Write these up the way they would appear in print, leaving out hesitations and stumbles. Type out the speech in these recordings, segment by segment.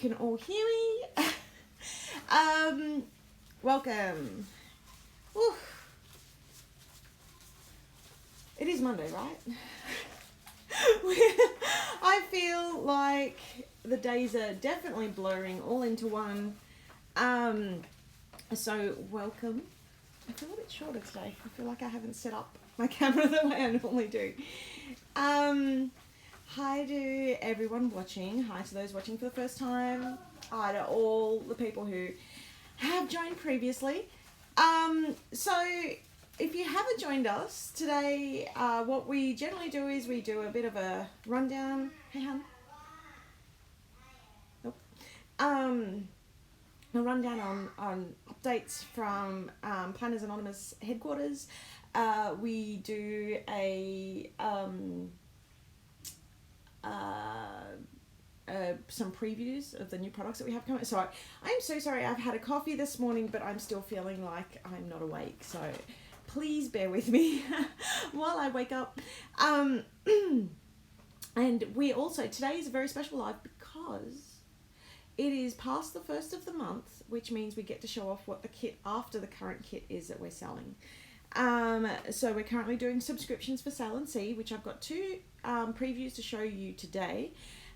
can all hear me. Welcome. Whew. It is Monday, right? I feel like the days are definitely blurring all into one. So welcome. I feel a bit shorter today. I feel like I haven't set up my camera the way I normally do. Hi to everyone watching. Hi to those watching for the first time. Hi to all the people who have joined previously. So if you haven't joined us today, what we generally do is we do a bit of a rundown. Hey, hon. Nope. A rundown on updates from Planners Anonymous headquarters. We do some previews of the new products that we have coming. So I'm so sorry. I've had a coffee this morning, but I'm still feeling like I'm not awake. So please bear with me while I wake up. And we also, today is a very special live because it is past the 1st of the month, which means we get to show off what the kit after the current kit is that we're selling. So we're currently doing subscriptions for Sail and Sea, which I've got two previews to show you today.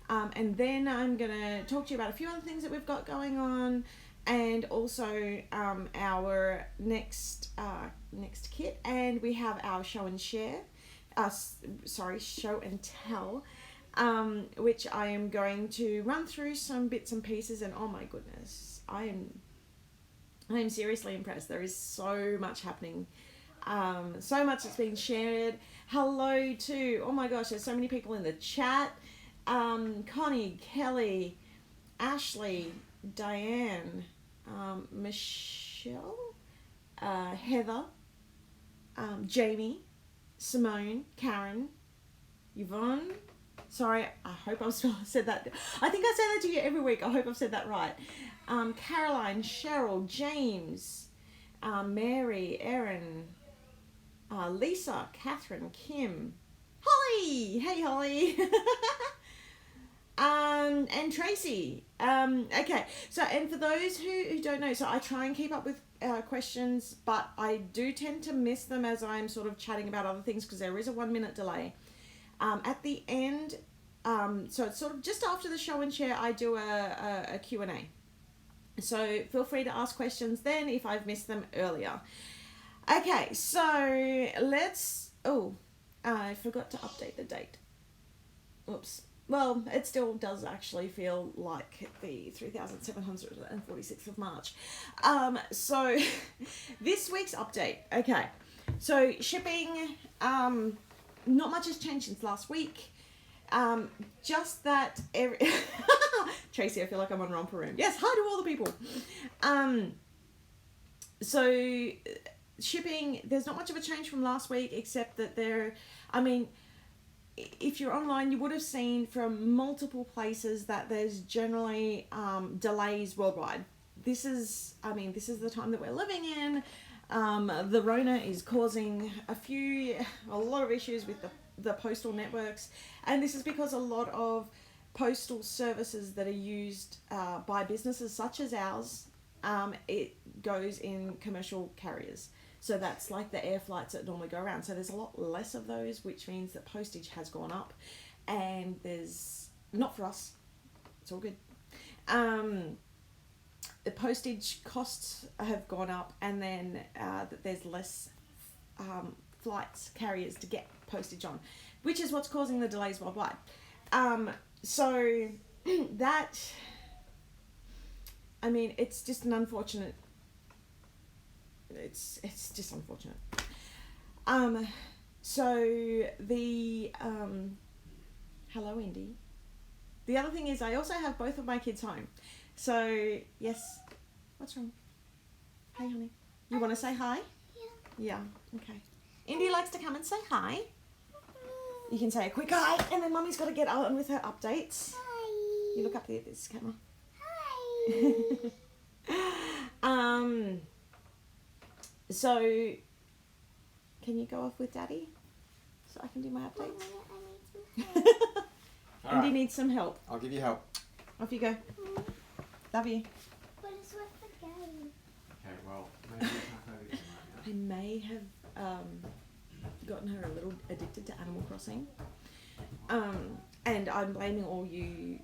And then I'm going to talk to you about a few other things that we've got going on, and also our next kit. And we have our show and tell, which I am going to run through some bits and pieces. And oh my goodness, I am seriously impressed. There is so much happening. So much that's being shared. Hello to, oh my gosh, there's so many people in the chat. Connie, Kelly, Ashley, Diane, Michelle, Heather, Jamie, Simone, Karen, Yvonne. Sorry, I hope I've said that. I think I say that to you every week. I hope I've said that right. Caroline, Cheryl, James, Mary, Erin, Lisa, Catherine, Kim, Holly. Hey, Holly. And Tracy. Okay, so, and for those who don't know, so I try and keep up with questions, but I do tend to miss them as I'm sort of chatting about other things because there is a 1 minute delay. At the end, so it's sort of just after the show and share, I do a Q&A. So feel free to ask questions then if I've missed them earlier. Okay, so let's, I forgot to update the date. Oops. Well, it still does actually feel like the 3,746th of March. So this week's update. Okay, so shipping, not much has changed since last week. Just that Tracy, I feel like I'm on Romper Room. Yes, hi to all the people. So shipping, there's not much of a change from last week, except that if you're online, you would have seen from multiple places that there's generally delays worldwide. This is the time that we're living in. The Rona is causing a lot of issues with the postal networks, and this is because a lot of postal services that are used by businesses such as ours, it goes in commercial carriers. So that's like the air flights that normally go around. So there's a lot less of those, which means that postage has gone up, and there's, not for us, it's all good. The postage costs have gone up, and then that there's less carriers to get postage on, which is what's causing the delays worldwide. So that, it's just an unfortunate. It's just unfortunate. So the hello, Indy. The other thing is I also have both of my kids home. So yes, what's wrong? Hey, honey, you want to say hi? Yeah. Okay. Indy likes to come and say hi. You can say a quick hi, and then Mummy's got to get on with her updates. Hi. You look up there at this camera. Hi. So, can you go off with Daddy so I can do my updates? I need some help. Indy needs some help. I'll give you help. Off you go. Love you. But it's with the game. Okay, well, maybe we can't play the game right I may have gotten her a little addicted to Animal Crossing. And I'm blaming all you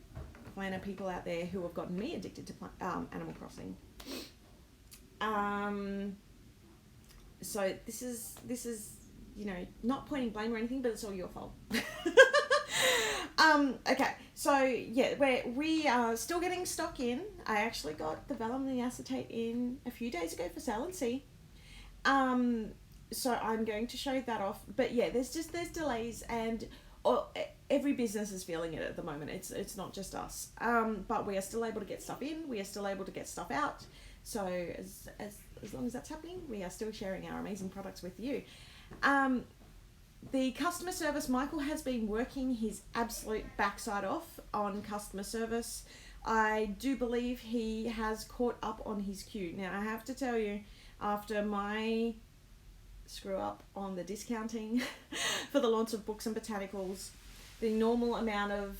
planner people out there who have gotten me addicted to Animal Crossing. So this is, you know, not pointing blame or anything, but it's all your fault. Okay, so yeah, we are still getting stock in. I actually got the vellum and the acetate in a few days ago for sale and see. So I'm going to show that off. But yeah, there's delays, and every business is feeling it at the moment. It's not just us. But we are still able to get stuff in. We are still able to get stuff out. So as long as that's happening, we are still sharing our amazing products with you. The customer service, Michael has been working his absolute backside off on customer service. I do believe he has caught up on his queue. Now, I have to tell you, after my screw up on the discounting for the launch of Books and Botanicals, the normal amount of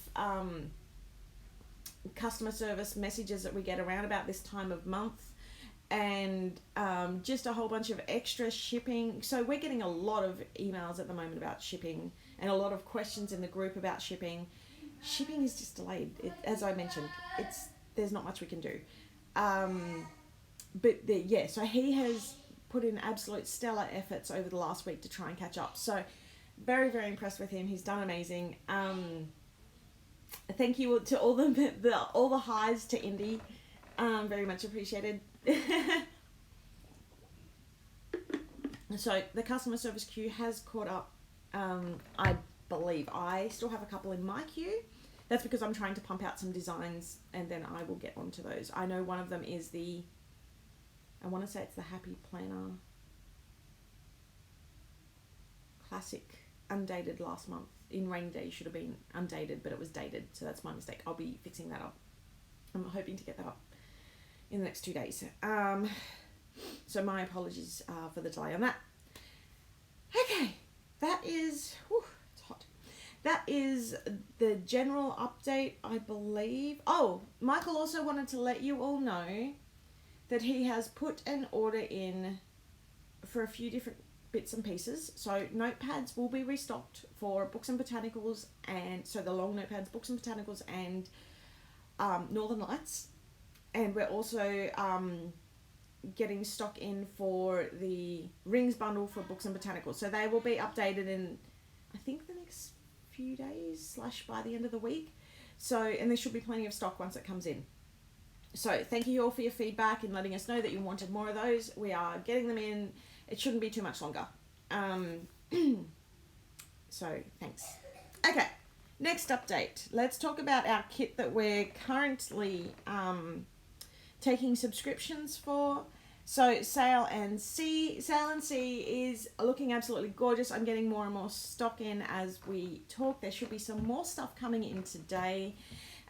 customer service messages that we get around about this time of month, and just a whole bunch of extra shipping. So we're getting a lot of emails at the moment about shipping, and a lot of questions in the group about shipping. Shipping is just delayed. As I mentioned, there's not much we can do. So he has put in absolute stellar efforts over the last week to try and catch up. So very, very impressed with him. He's done amazing. Thank you to all the highs to Indy. Very much appreciated. So the customer service queue has caught up. I believe I still have a couple in my queue. That's because I'm trying to pump out some designs, and then I will get onto those. I know one of them is I want to say it's the Happy Planner Classic, undated last month. In Rainy Day should have been undated, but it was dated, so that's my mistake. I'll be fixing that up. I'm hoping to get that up in the next 2 days. So my apologies for the delay on that. Okay, that is... Whew, it's hot. That is the general update, I believe. Oh, Michael also wanted to let you all know that he has put an order in for a few different bits and pieces. So notepads will be restocked for Books and Botanicals, and so the long notepads, Books and Botanicals, and Northern Lights. And we're also getting stock in for the rings bundle for Books and Botanicals. So they will be updated in, I think, the next few days / by the end of the week. So, and there should be plenty of stock once it comes in. So thank you all for your feedback and letting us know that you wanted more of those. We are getting them in. It shouldn't be too much longer. So thanks. Okay, next update. Let's talk about our kit that we're currently taking subscriptions for. So Sail and Sea is looking absolutely gorgeous. I'm getting more and more stock in as we talk. There should be some more stuff coming in today,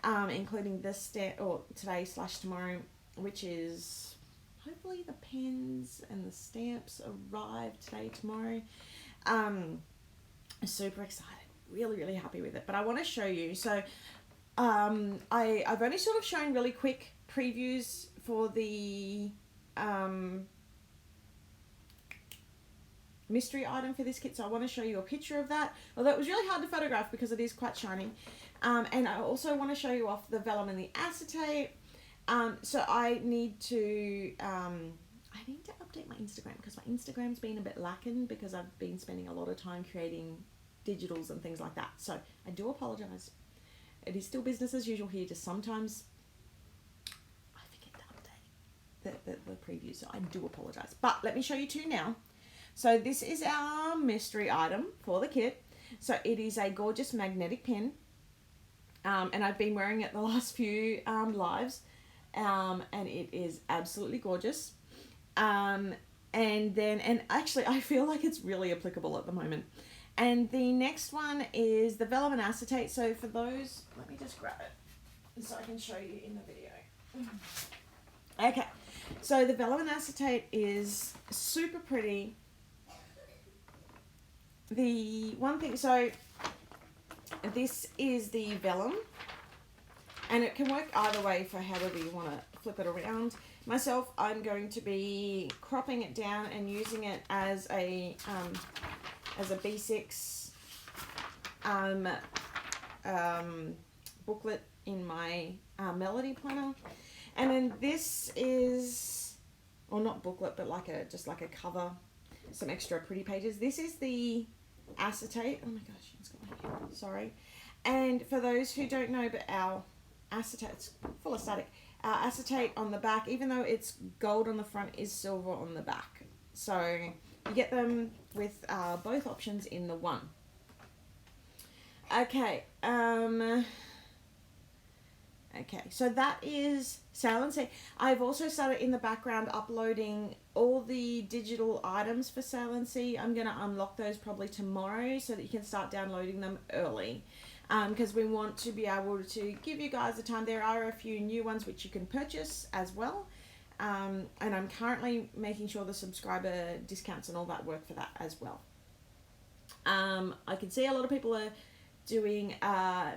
including this today / tomorrow, which is hopefully the pens and the stamps arrive today, tomorrow. Super excited, really happy with it. But I want to show you. So I've only sort of shown really quick previews for the mystery item for this kit, so I want to show you a picture of that, although it was really hard to photograph because it is quite shiny. And I also want to show you off the vellum and the acetate. So I need to update my Instagram because my Instagram's been a bit lacking because I've been spending a lot of time creating digitals and things like that. So I do apologize. It is still business as usual here, just sometimes I forget to update the preview, so I do apologize. But let me show you two now. So this is our mystery item for the kit. So it is a gorgeous magnetic pin. And I've been wearing it the last few lives. And it is absolutely gorgeous. And actually I feel like it's really applicable at the moment. And the next one is the vellum and acetate. So for those, let me just grab it so I can show you in the video. Okay, so the vellum and acetate is super pretty. The one thing, so this is the vellum, And it can work either way for however you want to flip it around. Myself, I'm going to be cropping it down and using it as a B6 booklet in my melody planner. And then this is, or not booklet, but just like a cover, some extra pretty pages. This is the acetate. Oh my gosh, it's got my hair. Sorry. And for those who don't know, but our acetate's full of static. Our acetate on the back, even though it's gold on the front, is silver on the back. So you get them with both options in the one. Okay. Okay, so that is Sail and Sea. I've also started in the background uploading all the digital items for Sail and Sea. I'm going to unlock those probably tomorrow so that you can start downloading them early. Because we want to be able to give you guys the time. There are a few new ones which you can purchase as well. And I'm currently making sure the subscriber discounts and all that work for that as well. I can see a lot of people are doing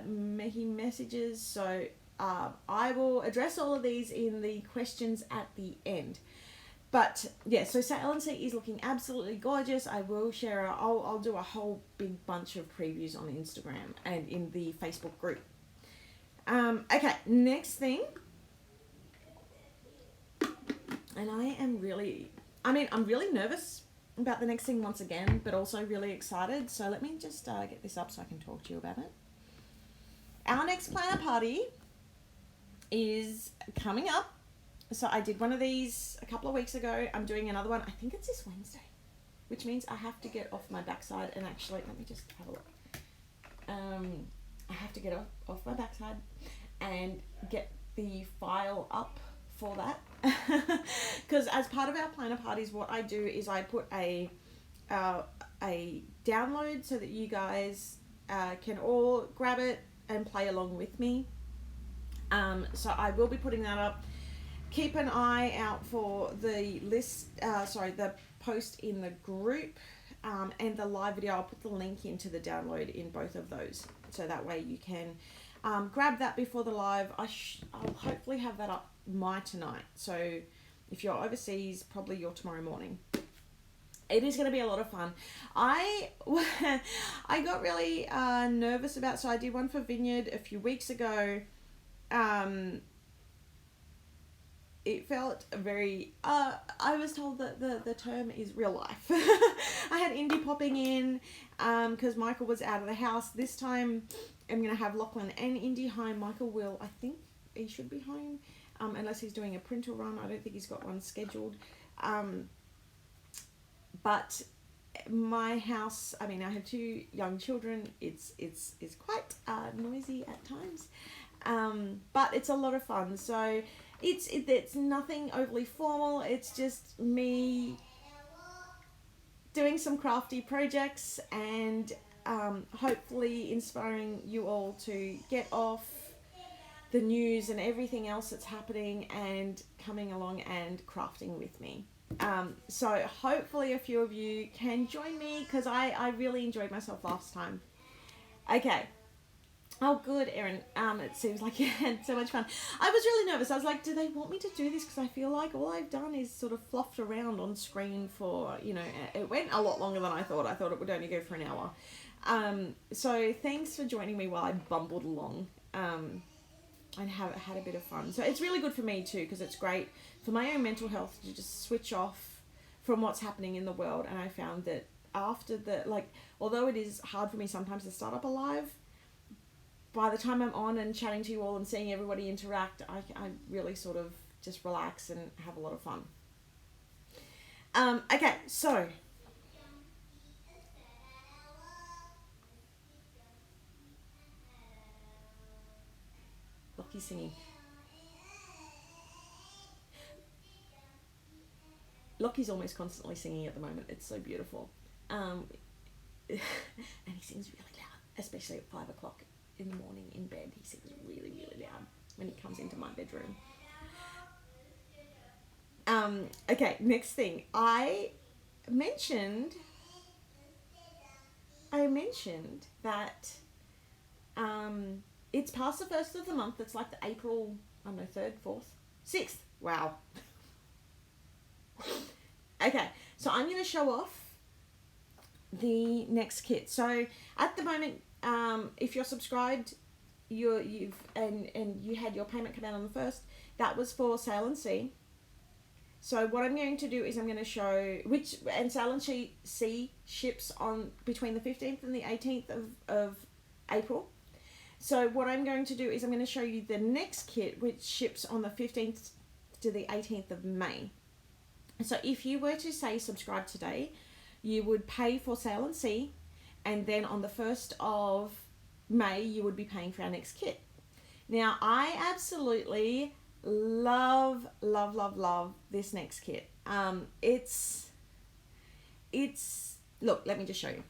making messages, so I will address all of these in the questions at the end. But yeah, so Sail and Sea is looking absolutely gorgeous. I will share, I'll do a whole big bunch of previews on Instagram and in the Facebook group. Okay, next thing. And I'm really nervous about the next thing once again, but also really excited. So let me just get this up so I can talk to you about it. Our next planner party is coming up. So I did one of these a couple of weeks ago. I'm doing another one. I think it's this Wednesday, which means I have to get off my backside and actually, let me just have a look. I have to get off my backside and get the file up for that. Because as part of our planner parties, what I do is I put a download so that you guys can all grab it and play along with me. So I will be putting that up. Keep an eye out for the the post in the group and the live video. I'll put the link into the download in both of those, so that way you can grab that before the live. I'll hopefully have that up tonight. So if you're overseas, probably your tomorrow morning. It is going to be a lot of fun. I got really nervous about, so I did one for Vineyard a few weeks ago. It felt very, I was told that the term is real life. I had Indy popping in because Michael was out of the house. This time I'm going to have Lachlan and Indy home. Michael will, I think he should be home unless he's doing a printer run. I don't think he's got one scheduled. But my house, I mean, I have 2 young children. It's quite noisy at times. But it's a lot of fun. So it's nothing overly formal. It's just me doing some crafty projects and hopefully inspiring you all to get off the news and everything else that's happening and coming along and crafting with me. So hopefully a few of you can join me because I really enjoyed myself last time. Okay. Oh, good, Erin. It seems like you had so much fun. I was really nervous. I was like, do they want me to do this? Because I feel like all I've done is sort of fluffed around on screen for, it went a lot longer than I thought. I thought it would only go for an hour. So thanks for joining me while I bumbled along and had a bit of fun. So it's really good for me too, because it's great for my own mental health to just switch off from what's happening in the world. And I found that after although it is hard for me sometimes to start up a live, by the time I'm on and chatting to you all and seeing everybody interact, I really sort of just relax and have a lot of fun. Okay, so Lockie's singing. Lockie's almost constantly singing at the moment. It's so beautiful. And he sings really loud, especially at 5 o'clock in the morning in bed. He sings really, really loud when he comes into my bedroom. Okay, next thing. I mentioned that it's past the first of the month. It's like the April, I don't know, 3rd, 4th, 6th. Wow. Okay, so I'm going to show off the next kit. So at the moment, if you're subscribed, you had your payment come out on the 1st. That was for Sail and Sea. So what I'm going to do is I'm going to show and Sail and Sea ships on between the 15th and the 18th of April. So what I'm going to do is I'm going to show you the next kit, which ships on the 15th to the 18th of May. So if you were to say subscribe today, you would pay for Sail and Sea, and then on the 1st of May, you would be paying for our next kit. Now, I absolutely love this next kit. Look, let me just show you.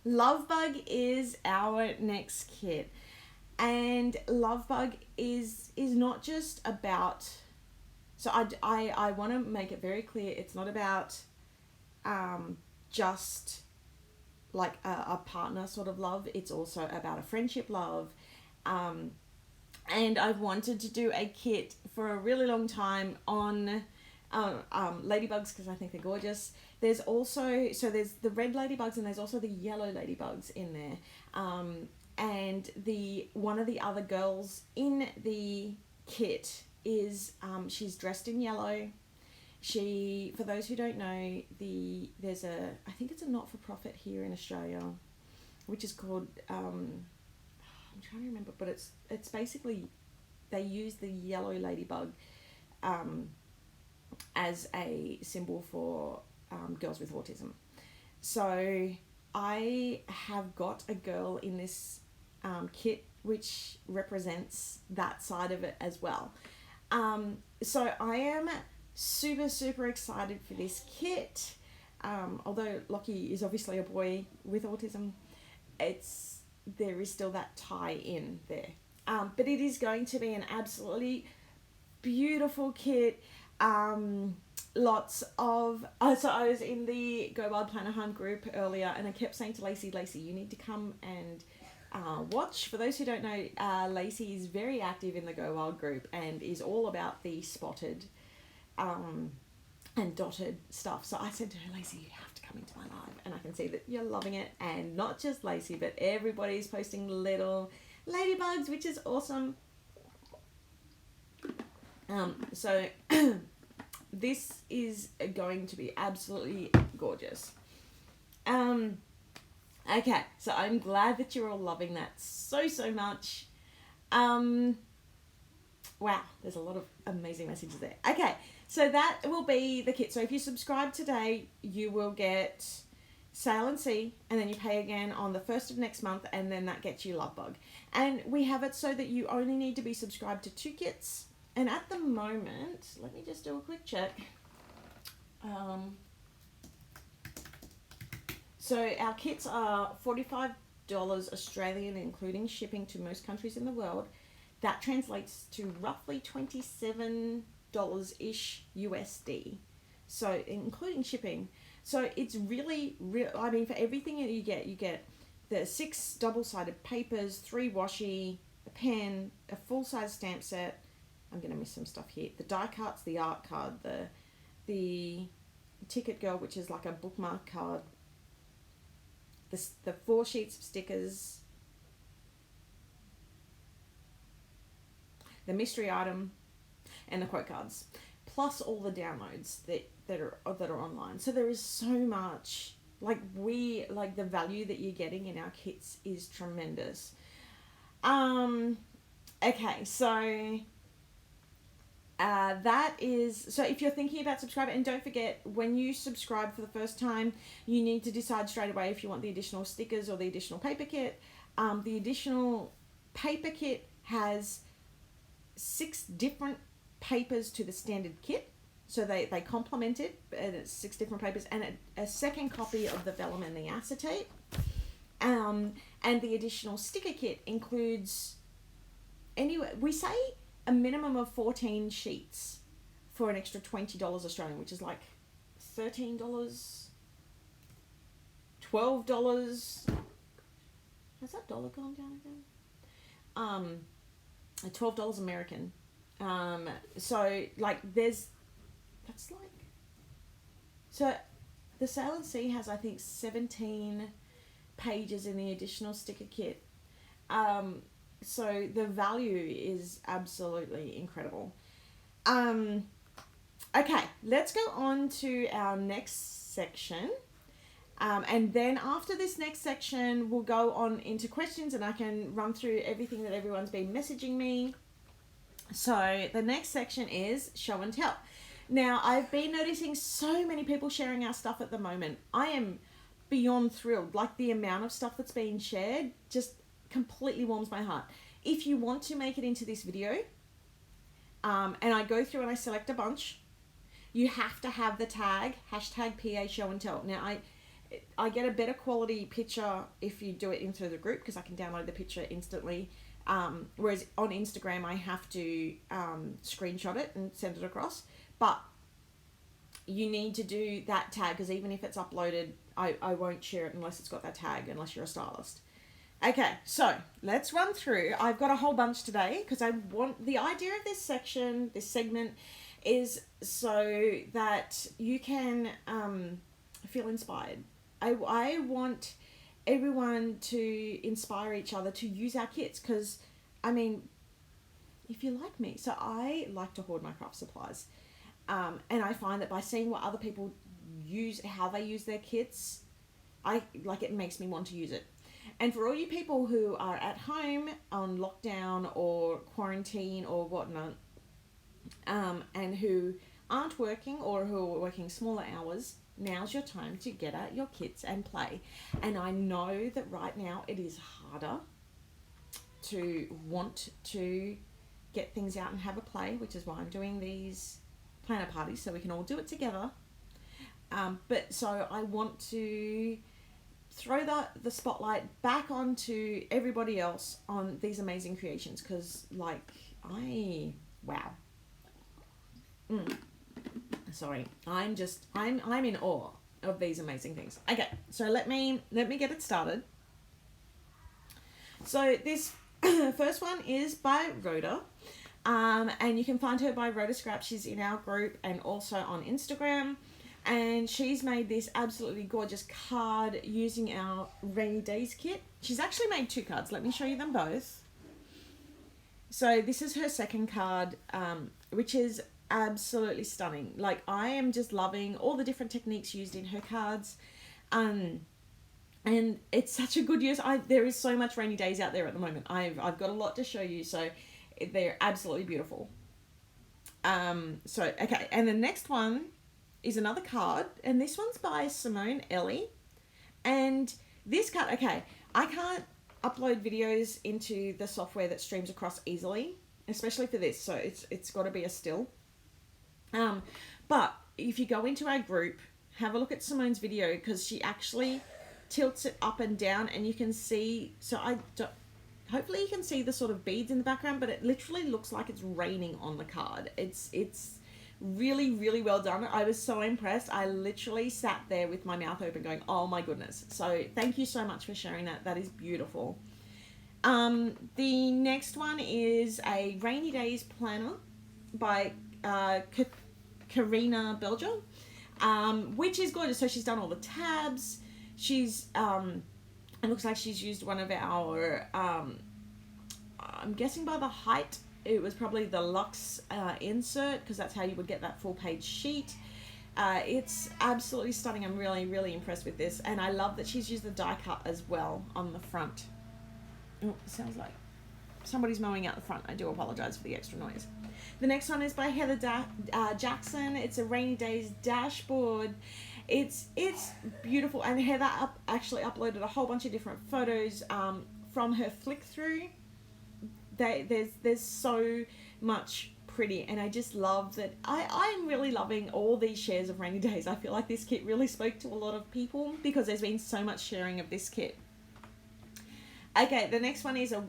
Lovebug is our next kit, and Lovebug is not just about. So I want to make it very clear. It's not about just like a partner sort of love. It's also about a friendship love. And I've wanted to do a kit for a really long time on ladybugs because I think they're gorgeous. There's also, there's the red ladybugs and there's also the yellow ladybugs in there. And one of the other girls in the kit is, she's dressed in yellow. For those who don't know, I think it's a not-for-profit here in Australia, which is called, I'm trying to remember, but it's basically, they use the yellow ladybug as a symbol for girls with autism. So I have got a girl in this kit which represents that side of it as well. So I am super excited for this kit. Although Lockie is obviously a boy with autism, there is still that tie in there. But it is going to be an absolutely beautiful kit. Lots of so I was in the Go Wild Planner Hunt group earlier, and I kept saying to Lacey, you need to come and watch. For those who don't know, Lacey is very active in the Go Wild group and is all about the spotted and dotted stuff. So I said to her, Lacey, you have to come into my live, and I can see that you're loving it. And not just Lacey, but everybody's posting little ladybugs, which is awesome. So this is going to be absolutely gorgeous. Okay, so I'm glad that you're all loving that so much. Wow, there's a lot of amazing messages there. Okay, so that will be the kit. So if you subscribe today, you will get Sail and Sea, and then you pay again on the 1st of next month, and then that gets you Lovebug. And we have it so that you only need to be subscribed to 2 kits. And at the moment, let me just do a quick check. So our kits are $45 Australian, including shipping to most countries in the world. That translates to roughly $27-ish USD. So including shipping. So it's really, I mean, for everything that you get the 6 double-sided papers, 3 washi, a pen, a full-size stamp set. I'm going to miss some stuff here. The die cuts, the art card, the ticket girl, which is like a bookmark card, the 4 sheets of stickers, the mystery item, and the quote cards, plus all the downloads that are online. So there is so much. The value that you're getting in our kits is tremendous. Okay, so so if you're thinking about subscribing, and don't forget, when you subscribe for the first time, you need to decide straight away if you want the additional stickers or the additional paper kit. The additional paper kit has 6 different papers to the standard kit, so they complement it, and it's 6 different papers, and a second copy of the vellum and the acetate. And the additional sticker kit includes, we say a minimum of 14 sheets for an extra $20 Australian, which is like $13, $12. Has that dollar gone down again? $12 American. So like that's like, so the Sail and Sea has, I think, 17 pages in the additional sticker kit. So the value is absolutely incredible. Okay, let's go on to our next section. And then after this next section, we'll go on into questions and I can run through everything that everyone's been messaging me. So the next section is show and tell. Now, I've been noticing so many people sharing our stuff at the moment. I am beyond thrilled. Like, the amount of stuff that's being shared just completely warms my heart. If you want to make it into this video, and I go through and I select a bunch, you have to have the tag, #PA show and tell. Now, I get a better quality picture if you do it into the group because I can download the picture instantly. Whereas on Instagram, I have to screenshot it and send it across. But you need to do that tag because even if it's uploaded, I won't share it unless it's got that tag, unless you're a stylist. Okay, so let's run through. I've got a whole bunch today because I want, the idea of this section, this segment, is so that you can feel inspired. I want everyone to inspire each other to use our kits because, I mean, if you like me, so I like to hoard my craft supplies. And I find that by seeing what other people use, how they use their kits, it makes me want to use it. And for all you people who are at home on lockdown or quarantine or whatnot, and who aren't working or who are working smaller hours, now's your time to get out your kits and play. And I know that right now it is harder to want to get things out and have a play, which is why I'm doing these planner parties so we can all do it together. But so I want to throw the spotlight back onto everybody else on these amazing creations because, like, wow. Sorry, I'm in awe of these amazing things. Okay, so let me get it started. So this first one is by Rhoda, and you can find her by Rhoda Scrap. She's in our group and also on Instagram, and she's made this absolutely gorgeous card using our Rainy Days kit. She's actually made 2 cards. Let me show you them both. So this is her second card, which is absolutely stunning. Like, I am just loving all the different techniques used in her cards, and it's such a good use. There is so much Rainy Days out there at the moment. I've got a lot to show you, so they're absolutely beautiful. So okay, and the next one is another card, and this one's by Simone Ellie, and this card, okay, I can't upload videos into the software that streams across easily, especially for this, so it's got to be a still. But if you go into our group, have a look at Simone's video because she actually tilts it up and down, and you can see, hopefully you can see the sort of beads in the background, but it literally looks like it's raining on the card. It's really, really well done. I was so impressed. I literally sat there with my mouth open going, oh my goodness. So thank you so much for sharing that. That is beautiful. The next one is a Rainy Days planner by Karina Belger, which is gorgeous. So she's done all the tabs. She's it looks like she's used one of our I'm guessing by the height it was probably the Luxe insert, because that's how you would get that full page sheet. It's absolutely stunning. I'm really, really impressed with this, and I love that she's used the die cut as well on the front. Oh, sounds like somebody's mowing out the front. I do apologize for the extra noise. The next one is by Heather Jackson. It's a Rainy Days dashboard. It's beautiful, and Heather actually uploaded a whole bunch of different photos from her flick through. There's so much pretty, and I just love that. I'm really loving all these shares of Rainy Days. I feel like this kit really spoke to a lot of people because there's been so much sharing of this kit. Okay, the next one is a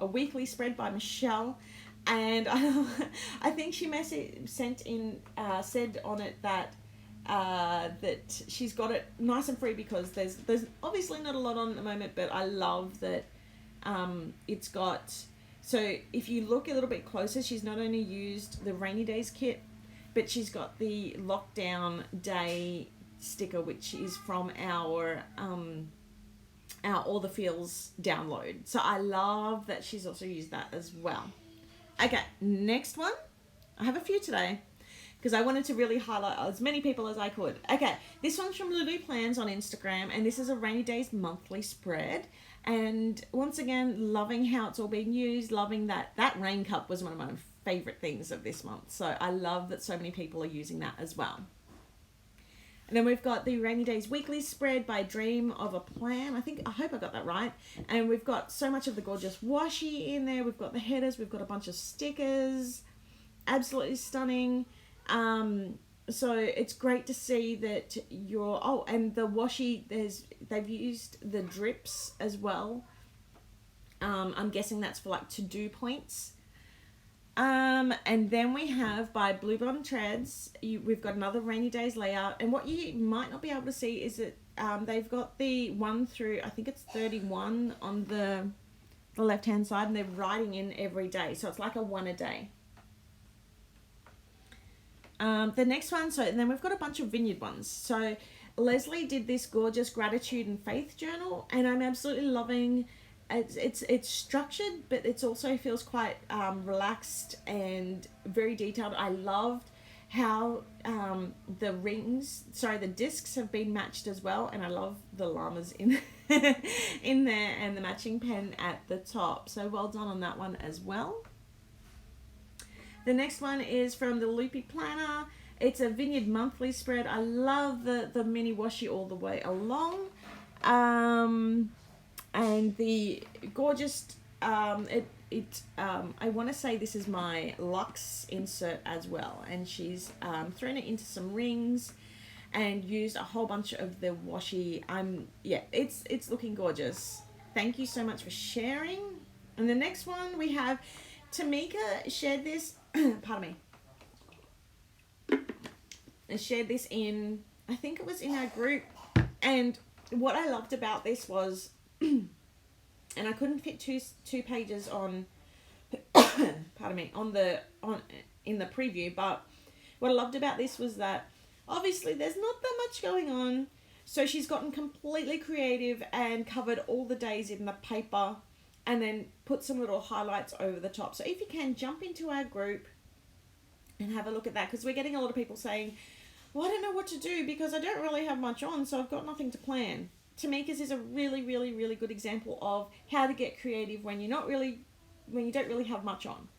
weekly spread by Michelle, and I think she said on it that that she's got it nice and free because there's obviously not a lot on at the moment, but I love that It's got, so if you look a little bit closer, she's not only used the rainy days kit, but she's got the lockdown day sticker, which is from our All the Feels download. So I love that she's also used that as well. Okay, next one. I have a few today because I wanted to really highlight as many people as I could. Okay, this one's from Lulu Plans on Instagram, and this is a Rainy Days monthly spread. And once again, loving how it's all being used, loving that rain cup was one of my favorite things of this month. So I love that so many people are using that as well. And then we've got the Rainy Days Weekly spread by Dream of a Plan. I hope I got that right. And we've got so much of the gorgeous washi in there. We've got the headers. We've got a bunch of stickers. Absolutely stunning. So it's great to see that and the washi, they've used the drips as well. I'm guessing that's for like to-do points. And then we have by Blue Blonde Treads, we've got another Rainy Days layout. And what you might not be able to see is that they've got the 1 through, I think it's 31 on the left-hand side, and they're writing in every day. So it's like a one a day. The next one, and then we've got a bunch of Vineyard ones. So Leslie did this gorgeous gratitude and faith journal, and I'm absolutely loving. It's structured, but it also feels quite relaxed and very detailed. I loved how the discs have been matched as well, and I love the llamas in in there and the matching pen at the top. So well done on that one as well. The next one is from the Loopy Planner. It's a Vineyard Monthly spread. I love the mini washi all the way along. And the gorgeous, I want to say this is my Luxe insert as well. And she's thrown it into some rings and used a whole bunch of the washi. It's looking gorgeous. Thank you so much for sharing. And the next one we have, Tamika shared this, pardon me, shared this in, I think it was in our group. And what I loved about this was, and I couldn't fit two pages on, pardon me, in the preview, but what I loved about this was that obviously there's not that much going on, so she's gotten completely creative and covered all the days in the paper and then put some little highlights over the top. So if you can, jump into our group and have a look at that, because we're getting a lot of people saying, well, I don't know what to do because I don't really have much on, so I've got nothing to plan. Tamika's is a really, really, really good example of how to get creative when you don't really have much on.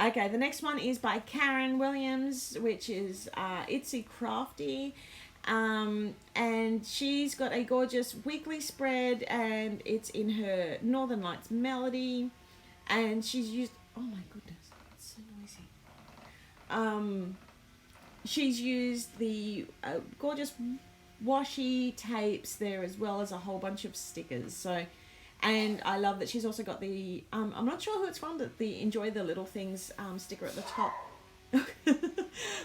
Okay, the next one is by Karen Williams, which is Itsy Crafty. And she's got a gorgeous weekly spread, and it's in her Northern Lights melody. And she's used, oh my goodness, it's so noisy. She's used the gorgeous washi tapes there, as well as a whole bunch of stickers. So, and I love that she's also got the I'm not sure who it's from, but the Enjoy the Little Things sticker at the top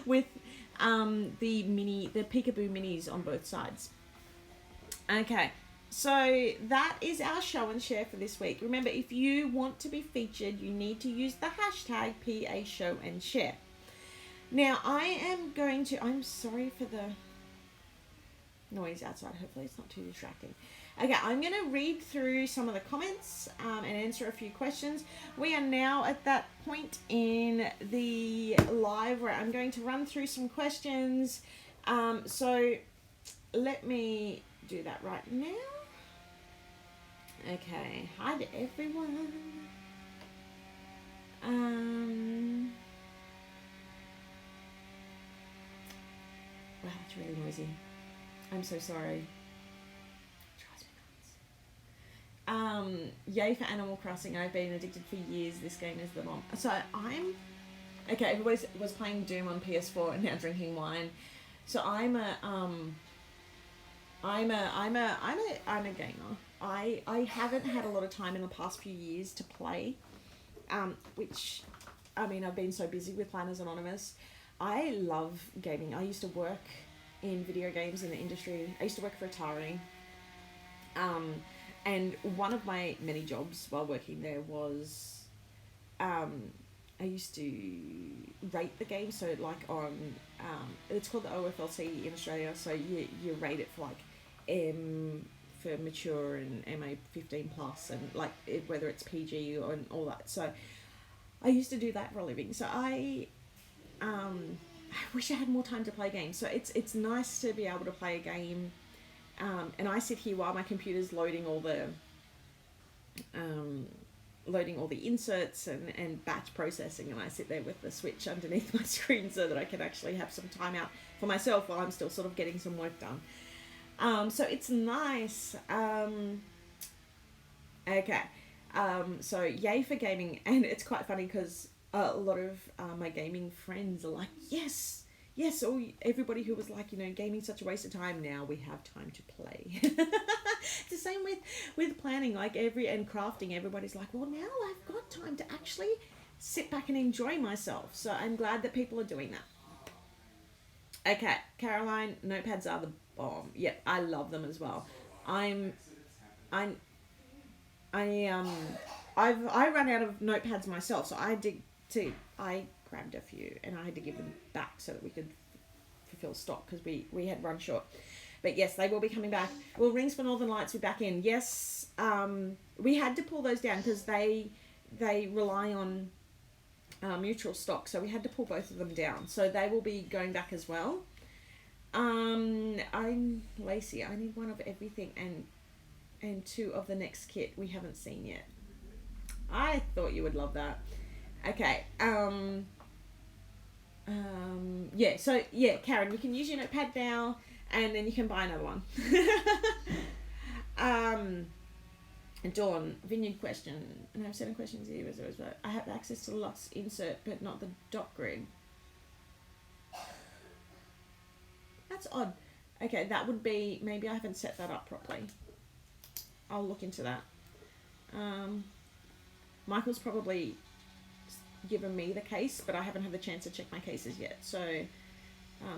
with the peekaboo minis on both sides. Okay, so that is our show and share for this week. Remember, if you want to be featured, you need to use the hashtag PA Show and Share. Now I'm sorry for the noise outside. Hopefully it's not too distracting. Okay, I'm going to read through some of the comments and answer a few questions. We are now at that point in the live where I'm going to run through some questions. So let me do that right now. Okay, hi to everyone. Wow, it's really noisy. I'm so sorry. Yay for Animal Crossing. I've been addicted for years. This game is the bomb. So everybody was playing Doom on PS4 and now drinking wine. So I'm a gamer. I haven't had a lot of time in the past few years to play, which, I mean, I've been so busy with Planners Anonymous. I love gaming. I used to work in video games in the industry. I used to work for Atari. And one of my many jobs while working there was, I used to rate the game. So like on, it's called the OFLC in Australia. So you rate it for like M for mature and MA 15 plus, and like whether it's PG or and all that. So I used to do that for a living. So I wish I had more time to play games. So it's nice to be able to play a game. And I sit here while my computer's loading all the inserts and batch processing, and I sit there with the Switch underneath my screen so that I can actually have some time out for myself while I'm still sort of getting some work done. So it's nice. Okay. So yay for gaming. And it's quite funny because a lot of my gaming friends are like, yes, or everybody who was like, gaming's such a waste of time, now we have time to play. It's the same with planning, like and crafting. Everybody's like, well, now I've got time to actually sit back and enjoy myself. So I'm glad that people are doing that. Okay, Caroline, notepads are the bomb. Yeah, I love them as well. I run out of notepads myself, so I grabbed a few and I had to give them back so that we could fulfill stock because we had run short. But yes, they will be coming back. Will Rings for Northern Lights be back in? Yes. We had to pull those down because they rely on mutual stock, so we had to pull both of them down. So they will be going back as well. I'm Lacey. I need one of everything and two of the next kit we haven't seen yet. I thought you would love that. Okay. Yeah. So yeah, Karen, you can use your notepad now, and then you can buy another one. Dawn, Vineyard question, and I have 7 questions here. I have access to the Lux insert, but not the dot grid. That's odd. Okay, that would be, maybe I haven't set that up properly. I'll look into that. Michael's probably given me the case, but I haven't had the chance to check my cases yet. So,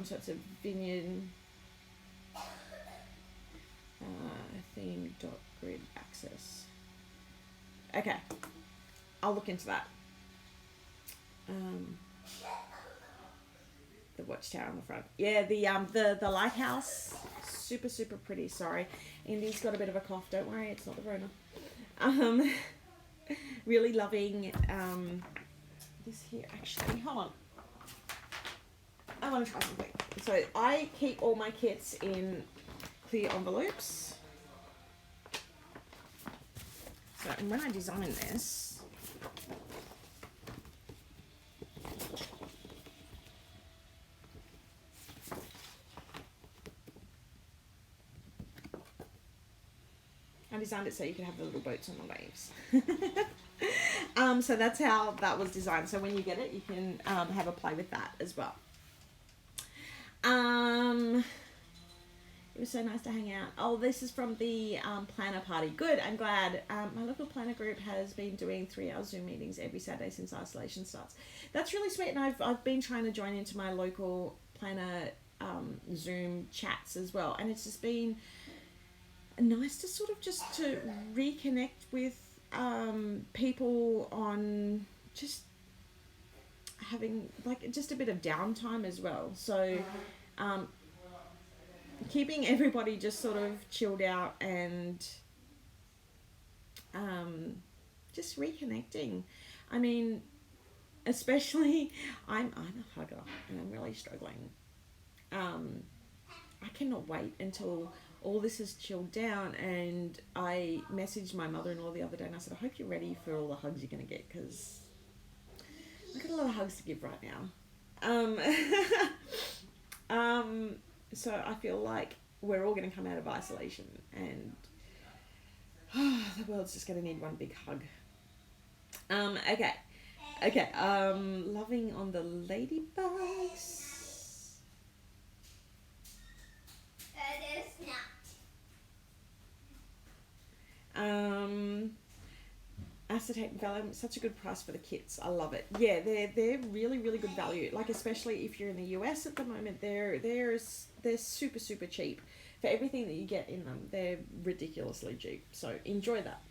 so it's a Vineyard theme dot grid access. Okay, I'll look into that. The watchtower on the front. Yeah, the lighthouse, super pretty. Sorry, Indy's got a bit of a cough. Don't worry, it's not the Rona. Really loving this here. Actually, hold on. I want to try something. So I keep all my kits in clear envelopes. So, and when I designed this, I designed it so you could have the little boats on the waves. So that's how that was designed. So when you get it, you can have a play with that as well. It was so nice to hang out. Oh, this is from the planner party. Good, I'm glad. My local planner group has been doing 3-hour Zoom meetings every Saturday since isolation starts. That's really sweet, and I've been trying to join into my local planner Zoom chats as well, and it's just been nice to sort of just to reconnect with people on just having like just a bit of downtime as well. So keeping everybody just sort of chilled out and just reconnecting. I mean, especially I'm a hugger and I'm really struggling. I cannot wait until all this is chilled down, and I messaged my mother-in-law the other day and I said, I hope you're ready for all the hugs you're going to get, because I've got a lot of hugs to give right now. So I feel like we're all going to come out of isolation, and the world's just going to need one big hug. Okay. Loving on the ladybugs. It is not. Acetate and vellum, such a good price for the kits. I love it. Yeah, they're really good value. Like especially if you're in the US at the moment, they're super cheap. for everything that you get in them. They're ridiculously cheap. So enjoy that.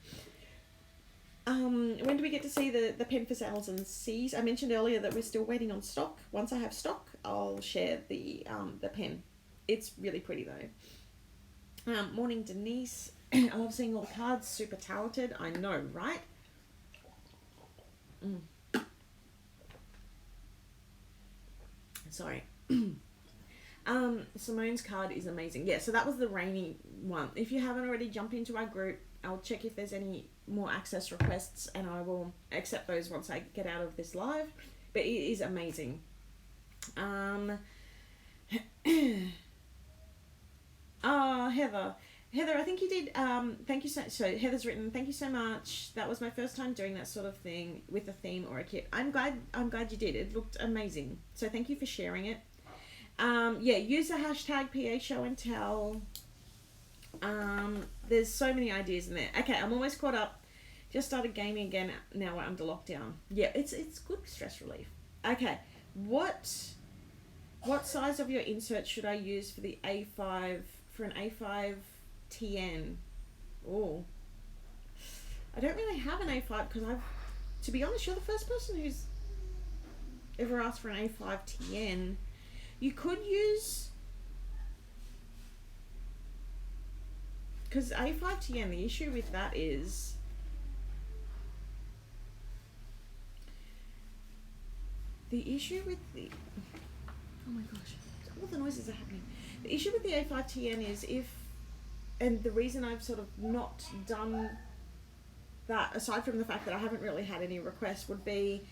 When do we get to see the pen for sales and C's? I mentioned earlier that we're still waiting on stock. Once I have stock, I'll share the pen. It's really pretty though. Morning, Denise. I love seeing all the cards. Super talented. I know, right? Sorry. Simone's card is amazing. Yeah, so that was the rainy one. If you haven't already, jump into our group. I'll check if there's any more access requests and I will accept those once I get out of this live. But it is amazing. Heather, I think you did. Thank you so Heather's written, thank you so much. That was my first time doing that sort of thing with a theme or a kit. I'm glad you did. It looked amazing. So thank you for sharing it. Use the hashtag PA Show and Tell. There's so many ideas in there. Okay, I'm almost caught up. Just started gaming again. Now we're under lockdown. Yeah, it's good stress relief. Okay, what size of your insert should I use for the A5 for an A5 TN? Oh, I don't really have an A5 because to be honest, you're the first person who's ever asked for an A5 TN. You could use, because A5 TN, the issue with that is oh my gosh, all the noises are happening. The issue with the A5 TN is and the reason I've sort of not done that, aside from the fact that I haven't really had any requests, would be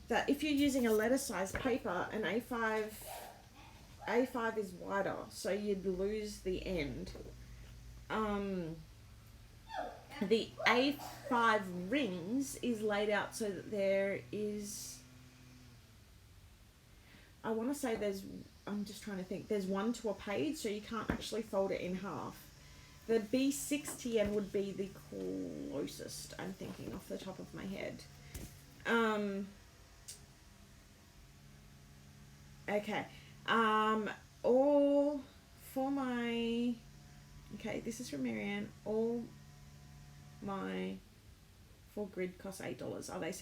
that if you're using a letter size paper, an A5 is wider, so you'd lose the end. The A5 rings is laid out so that there is, I want to say I'm just trying to think, there's one to a page, so you can't actually fold it in half. The B6 TN would be the closest, I'm thinking, off the top of my head. Okay. All for my, okay, this is from Marianne. All my full grid costs $8. Are they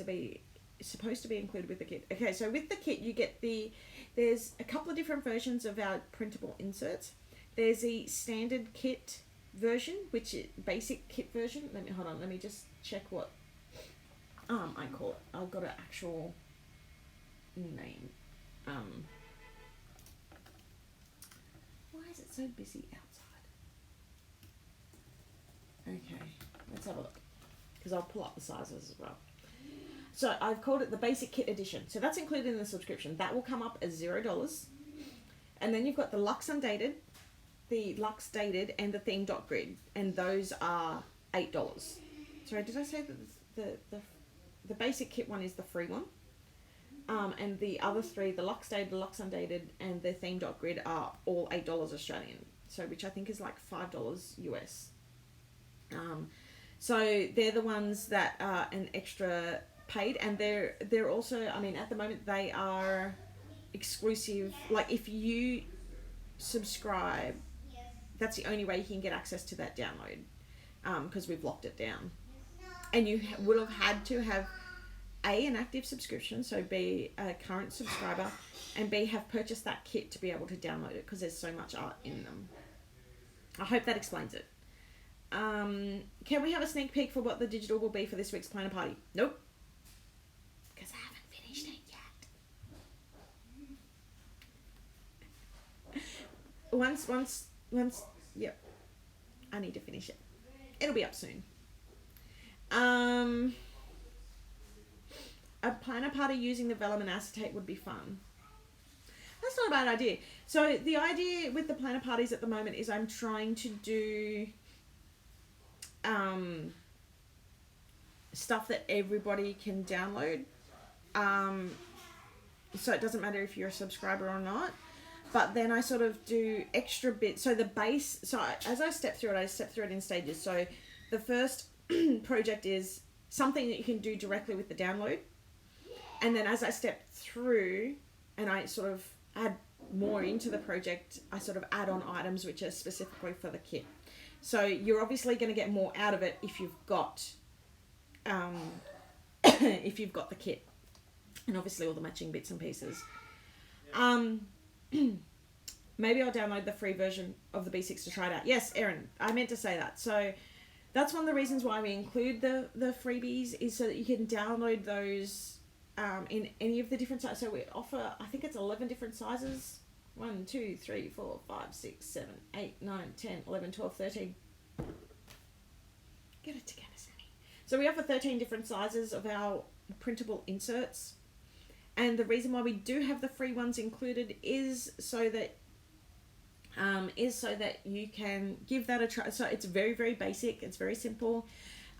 supposed to be included with the kit? Okay, so with the kit you get there's a couple of different versions of our printable inserts. There's the standard kit version, which is basic kit version. Let me just check what I call it. I've got an actual name. Why is it so busy outside? Okay, let's have a look, because I'll pull up the sizes as well. So I've called it the basic kit edition. So that's included in the subscription. That will come up as $0. And then you've got the Luxe Undated, the Luxe Dated, and the Theme Dot Grid, and those are $8. Sorry, did I say that the basic kit one is the free one? And the other three, the Luxe Dated, the Luxe Undated, and the Theme Dot Grid, are all $8 Australian. So which I think is like $5 US. So they're the ones that are an extra paid, and they're also, I mean, at the moment they are exclusive. Like if you subscribe, that's the only way you can get access to that download, because we've locked it down. And you would have had to have A, an active subscription, so B, a current subscriber, and B, have purchased that kit to be able to download it, because there's so much art in them. I hope that explains it. Can we have a sneak peek for what the digital will be for this week's planner party? Nope, because I haven't finished it yet. Once, yep, I need to finish it. It'll be up soon. A planner party using the vellum and acetate would be fun. That's not a bad idea. So the idea with the planner parties at the moment is I'm trying to do stuff that everybody can download. So it doesn't matter if you're a subscriber or not. But then I sort of do extra bits. So the base, as I step through it in stages. So the first project is something that you can do directly with the download. And then as I step through and I sort of add more into the project, I sort of add on items which are specifically for the kit. So you're obviously going to get more out of it if you've got if you've got the kit, and obviously all the matching bits and pieces. Maybe I'll download the free version of the B6 to try it out. Yes, Erin, I meant to say that. So that's one of the reasons why we include the freebies, is so that you can download those in any of the different sizes. So we offer, I think it's 11 different sizes. 1, 2, 3, 4, 5, 6, 7, 8, 9, 10, 11, 12, 13. Get it together, Sammy. So we offer 13 different sizes of our printable inserts. And the reason why we do have the free ones included is so that you can give that a try. So it's very, very basic. It's very simple.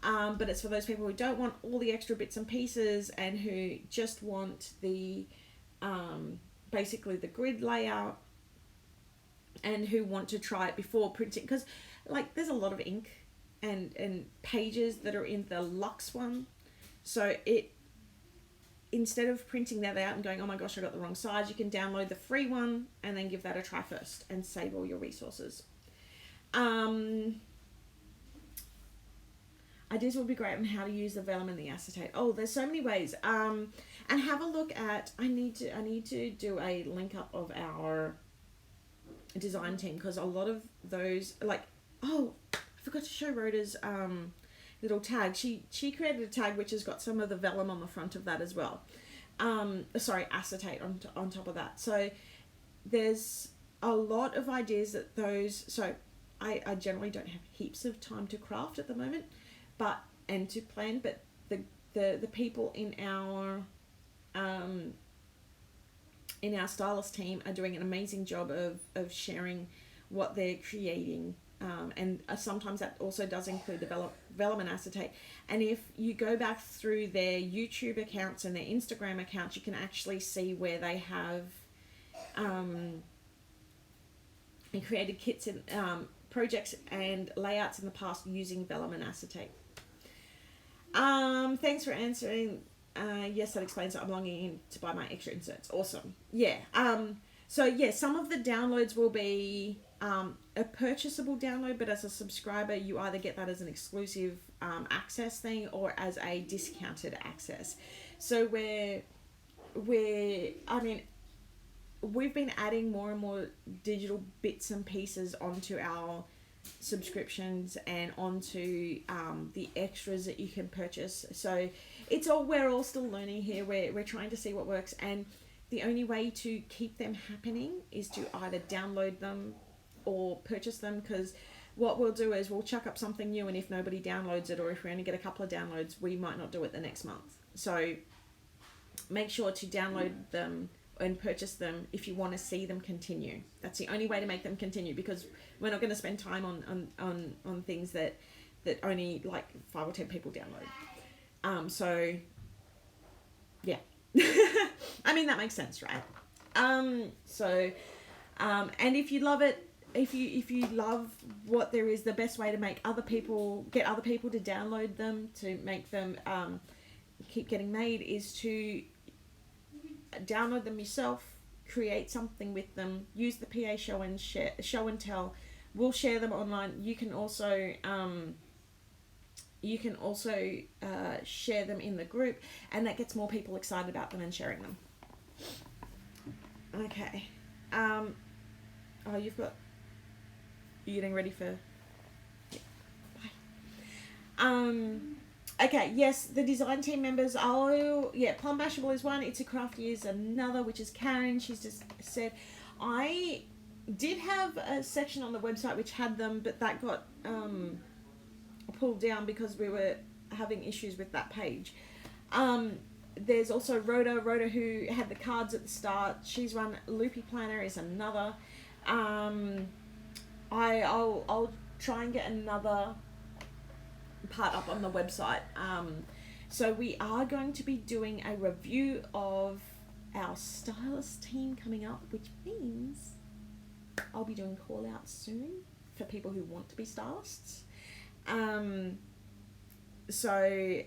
But it's for those people who don't want all the extra bits and pieces and who just want the basically the grid layout, and who want to try it before printing, because like there's a lot of ink and pages that are in the Luxe one. So it, instead of printing that out and going, oh my gosh, I got the wrong size, you can download the free one and then give that a try first and save all your resources. Ideas would be great on how to use the vellum and the acetate. Oh, there's so many ways. And have a look at, I need to do a link up of our design team, because a lot of those, like, oh, I forgot to show Rhoda's little tag. She created a tag which has got some of the vellum on the front of that as well. Sorry, acetate on top of that. So there's a lot of ideas that those, so I generally don't have heaps of time to craft at the moment, and to plan, but the people in our stylist team are doing an amazing job of sharing what they're creating, and sometimes that also does include the vellum and acetate. And if you go back through their YouTube accounts and their Instagram accounts, you can actually see where they have created kits and projects and layouts in the past using vellum and acetate. Thanks for answering. Yes, that explains that I'm logging in to buy my extra inserts. Awesome. Yeah. So yeah, some of the downloads will be a purchasable download, but as a subscriber, you either get that as an exclusive access thing or as a discounted access. So we've been adding more and more digital bits and pieces onto our subscriptions and onto the extras that you can purchase. So we're all still learning here. We're trying to see what works, and the only way to keep them happening is to either download them or purchase them, because what we'll do is we'll chuck up something new, and if nobody downloads it, or if we only get a couple of downloads, we might not do it the next month. So make sure to download them and purchase them if you want to see them continue. That's the only way to make them continue, because we're not going to spend time on things that only like 5 or 10 people download. So yeah. I mean, that makes sense, right? And if you love it, if you love what there is, the best way to get other people to download them, to make them keep getting made, is to download them yourself, create something with them, use the PA show and tell. We'll share them online. You can also share them in the group, and that gets more people excited about them and sharing them. Okay. Oh, you're getting ready for... Yeah. Bye. Okay, yes, the design team members, Plum Mashable is one, It's a Crafty is another, which is Karen. She's just said, I did have a section on the website which had them, but that got pulled down because we were having issues with that page. There's also Rhoda who had the cards at the start. She's run Loopy Planner is another. I'll try and get another part up on the website. So we are going to be doing a review of our stylist team coming up, which means I'll be doing call outs soon for people who want to be stylists. So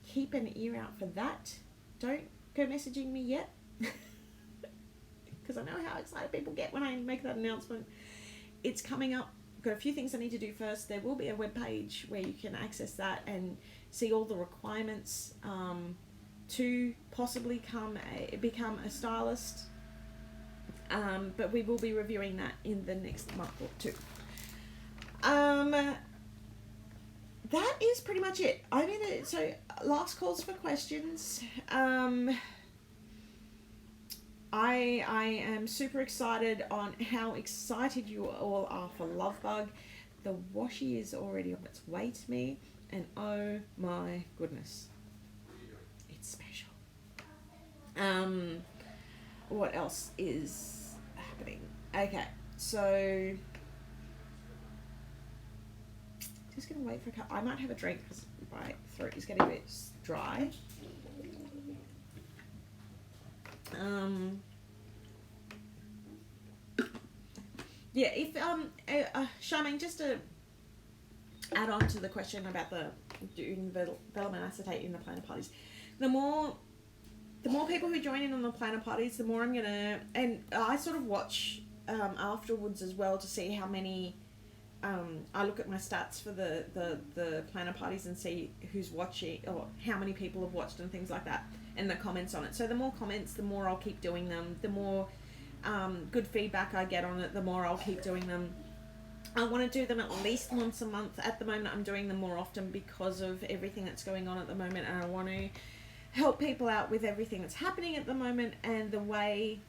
keep an ear out for that. Don't go messaging me yet. because I know how excited people get when I make that announcement. It's coming up. I've got a few things I need to do first. There will be a webpage where you can access that and see all the requirements to possibly become a stylist. But we will be reviewing that in the next month or two. That is pretty much it. So last calls for questions. I am super excited on how excited you all are for Love Bug. The washi is already on its way to me, and oh my goodness, it's special. What else is happening? Okay, so just gonna wait for a cup. I might have a drink because my throat is getting a bit dry. Yeah, if Charmaine, just to add on to the question about the doing development acetate in the planner parties, the more people who join in on the planner parties, the more I'm gonna, and I sort of watch afterwards as well to see how many. I look at my stats for the planner parties and see who's watching or how many people have watched and things like that, and the comments on it. So the more comments, the more I'll keep doing them. The more good feedback I get on it, the more I'll keep doing them. I want to do them at least once a month. At the moment, I'm doing them more often because of everything that's going on at the moment, and I want to help people out with everything that's happening at the moment. And the way,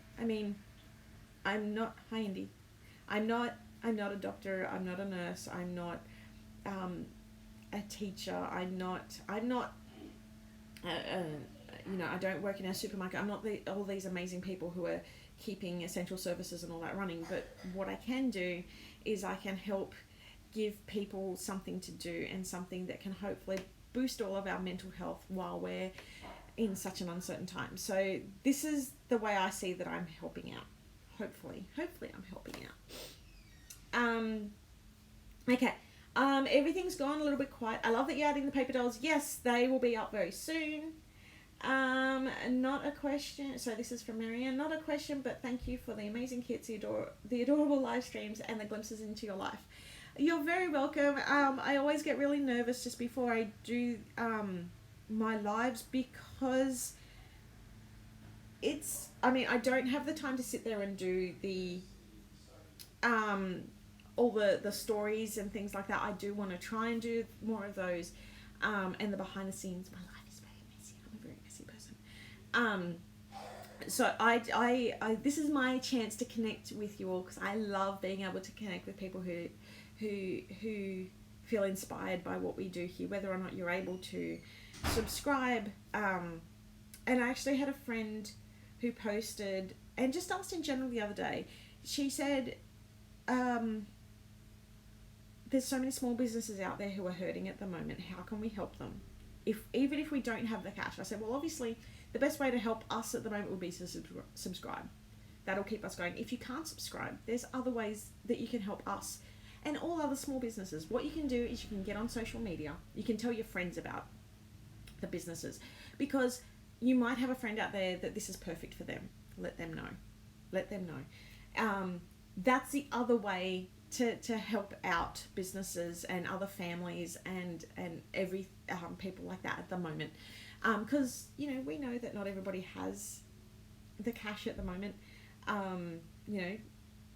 I'm not, hi Indy, I'm not a doctor, I'm not a nurse, I'm not a teacher, I'm not I don't work in a supermarket. I'm not all these amazing people who are keeping essential services and all that running, but what I can do is I can help give people something to do and something that can hopefully boost all of our mental health while we're in such an uncertain time. So this is the way I see that I'm helping out. Hopefully I'm helping out. Okay. Everything's gone a little bit quiet. I love that you're adding the paper dolls. Yes, they will be up very soon. Not a question. So this is from Marianne. Not a question, but thank you for the amazing kits, the adorable live streams, and the glimpses into your life. You're very welcome. I always get really nervous just before I do my lives because I don't have the time to sit there and do the all the stories and things like that. I do want to try and do more of those, and the behind the scenes. My life is very messy. I'm a very messy person. So I this is my chance to connect with you all because I love being able to connect with people who feel inspired by what we do here, whether or not you're able to subscribe. And I actually had a friend who posted and just asked in general the other day. She said, there's so many small businesses out there who are hurting at the moment. How can we help them? Even if we don't have the cash. I said, well, obviously the best way to help us at the moment would be to subscribe. That'll keep us going. If you can't subscribe, there's other ways that you can help us and all other small businesses. What you can do is you can get on social media. You can tell your friends about the businesses because you might have a friend out there that this is perfect for them. Let them know. That's the other way to help out businesses and other families and every people like that at the moment. Because, we know that not everybody has the cash at the moment.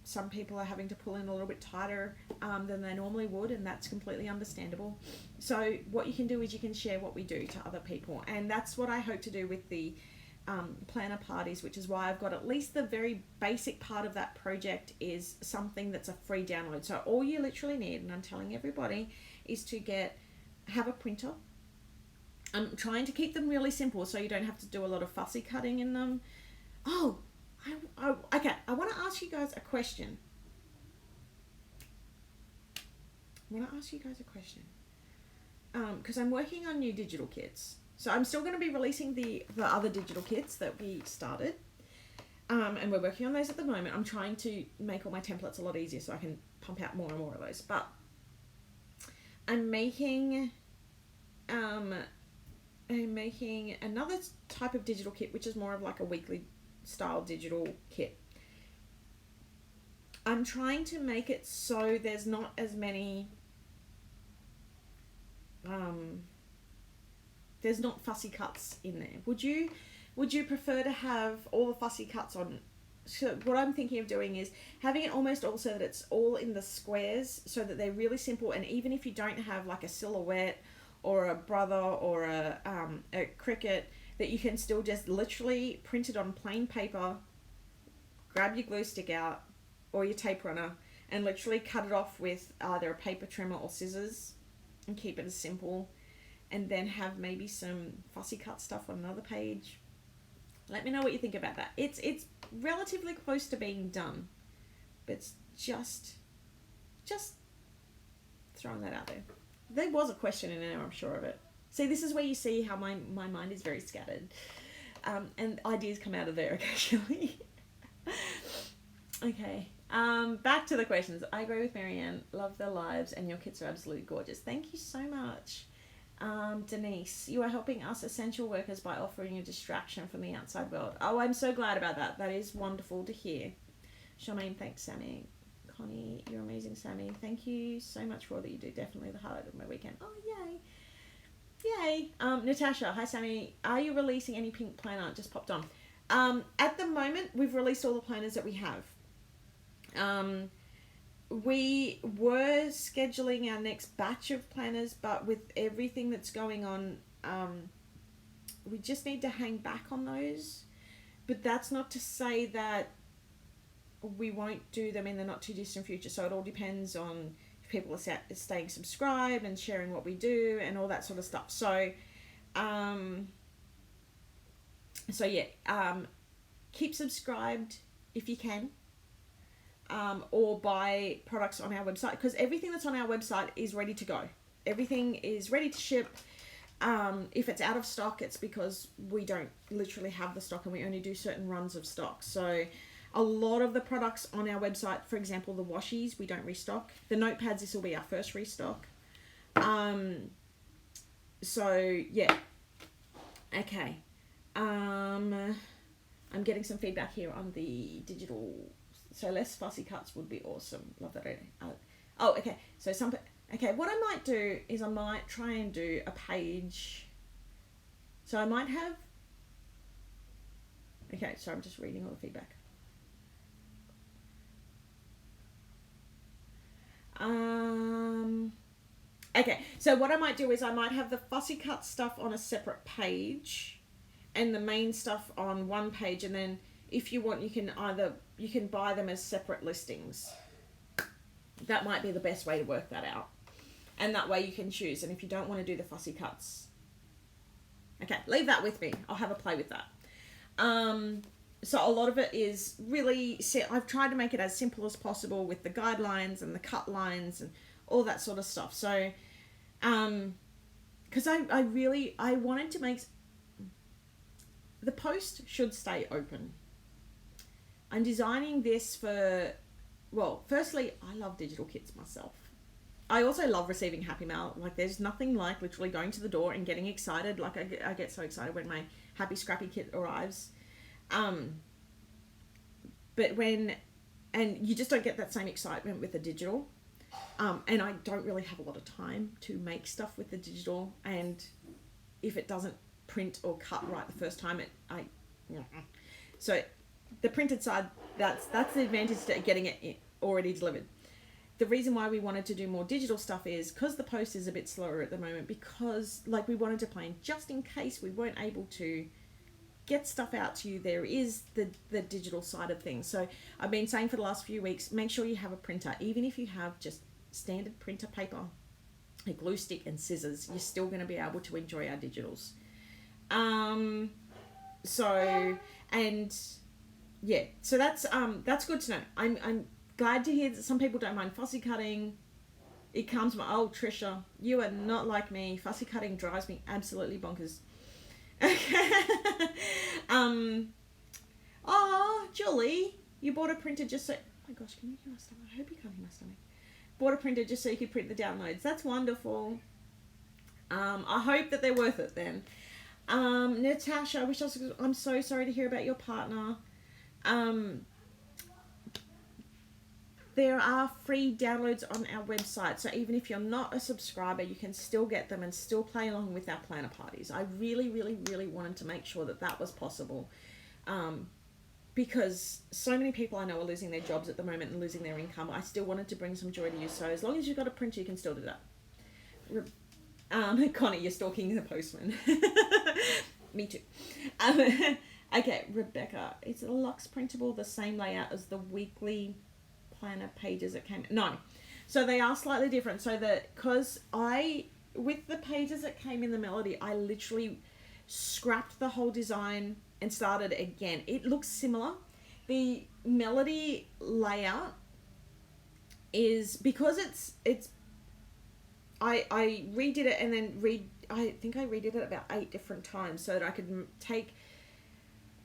Some people are having to pull in a little bit tighter than they normally would, and that's completely understandable. So what you can do is you can share what we do to other people, and that's what I hope to do with the planner parties, which is why I've got at least the very basic part of that project is something that's a free download. So all you literally need, and I'm telling everybody, is to have a printer. I'm trying to keep them really simple so you don't have to do a lot of fussy cutting in them. Okay, I want to ask you guys a question. Because I'm working on new digital kits. So I'm still going to be releasing the other digital kits that we started. And we're working on those at the moment. I'm trying to make all my templates a lot easier so I can pump out more and more of those. But I'm making another type of digital kit, which is more of like a weekly style digital kit. I'm trying to make it so there's not as many, there's not fussy cuts in there. Would you prefer to have all the fussy cuts on? So what I'm thinking of doing is having it almost all so that it's all in the squares, so that they're really simple, and even if you don't have like a silhouette or a brother or a cricket, that you can still just literally print it on plain paper, grab your glue stick out or your tape runner and literally cut it off with either a paper trimmer or scissors and keep it as simple, and then have maybe some fussy cut stuff on another page. Let me know what you think about that. It's relatively close to being done, but it's just throwing that out there. There was a question in there, I'm sure of it. See, this is where you see how my mind is very scattered, and ideas come out of there occasionally. Okay, back to the questions. I agree with Marianne. Love their lives, and your kits are absolutely gorgeous. Thank you so much. Denise, you are helping us essential workers by offering a distraction from the outside world. Oh, I'm so glad about that. That is wonderful to hear. Charmaine, thanks, Sammy. Connie, you're amazing, Sammy. Thank you so much for all that you do. Definitely the highlight of my weekend. Oh, yay. Yay. Natasha, hi, Sammy. Are you releasing any pink planner? Just popped on. At the moment, we've released all the planners that we have. We were scheduling our next batch of planners, but with everything that's going on, we just need to hang back on those. But that's not to say that we won't do them in the not too distant future. So it all depends on if people are staying subscribed and sharing what we do and all that sort of stuff. So, keep subscribed if you can. Or buy products on our website, because everything that's on our website is ready to go. Everything is ready to ship. If it's out of stock, it's because we don't literally have the stock and we only do certain runs of stock. So a lot of the products on our website, for example, the washies, we don't restock. The notepads, this will be our first restock. So yeah. Okay. I'm getting some feedback here on the digital. So less fussy cuts would be awesome. Love that idea. Okay. So what I might do is I might try and do a page. So I might have. Okay. So I'm just reading all the feedback. Okay. So what I might do is I might have the fussy cut stuff on a separate page, and the main stuff on one page, and then if you want, you can buy them as separate listings. That might be the best way to work that out. And that way you can choose. And if you don't want to do the fussy cuts, okay, leave that with me. I'll have a play with that. So a lot of it is really, I've tried to make it as simple as possible with the guidelines and the cut lines and all that sort of stuff. So, because I wanted to make, the post should stay open. I'm designing this for, well, firstly, I love digital kits myself. I also love receiving Happy Mail. Like, there's nothing like literally going to the door and getting excited. Like, I get so excited when my Happy Scrappy kit arrives. But and you just don't get that same excitement with the digital. And I don't really have a lot of time to make stuff with the digital. And if it doesn't print or cut right the first time, so the printed side, that's the advantage to getting it already delivered. The reason why we wanted to do more digital stuff is because the post is a bit slower at the moment, because like we wanted to plan just in case we weren't able to get stuff out to you. There is the digital side of things. So I've been saying for the last few weeks, make sure you have a printer. Even if you have just standard printer paper, a glue stick and scissors, you're still going to be able to enjoy our digitals. So that's good to know. I'm glad to hear that some people don't mind fussy cutting. It comes from, oh, Trisha, you are not like me. Fussy cutting drives me absolutely bonkers. Oh, Julie, you bought a printer just so, oh my gosh, can you hear my stomach? I hope you can't hear my stomach. Bought a printer just so you could print the downloads. That's wonderful. I hope that they're worth it then. Natasha, I'm so sorry to hear about your partner. there are free downloads on our website. So even if you're not a subscriber, you can still get them and still play along with our planner parties. I really, really, really wanted to make sure that that was possible. Because so many people I know are losing their jobs at the moment and losing their income. I still wanted to bring some joy to you. So as long as you've got a printer, you can still do that. Connie, you're stalking the postman. Me too. Okay, Rebecca, is the Lux printable the same layout as the weekly planner pages that came? No. So they are slightly different. So that, because with the pages that came in the Melody, I literally scrapped the whole design and started again. It looks similar. The Melody layout is, because I redid it and then I think I redid it about 8 different times so that I could take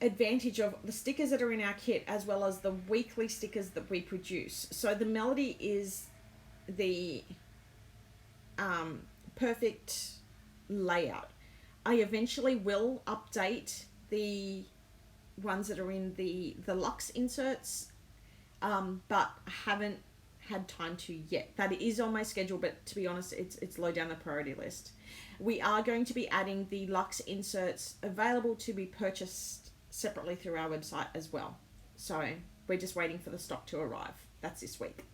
advantage of the stickers that are in our kit as well as the weekly stickers that we produce. So the Melody is the perfect layout. I eventually will update the ones that are in the Lux inserts, but I haven't had time to yet. That is on my schedule, but to be honest, it's low down the priority list. We are going to be adding the Lux inserts available to be purchased separately through our website as well. So we're just waiting for the stock to arrive. That's this week.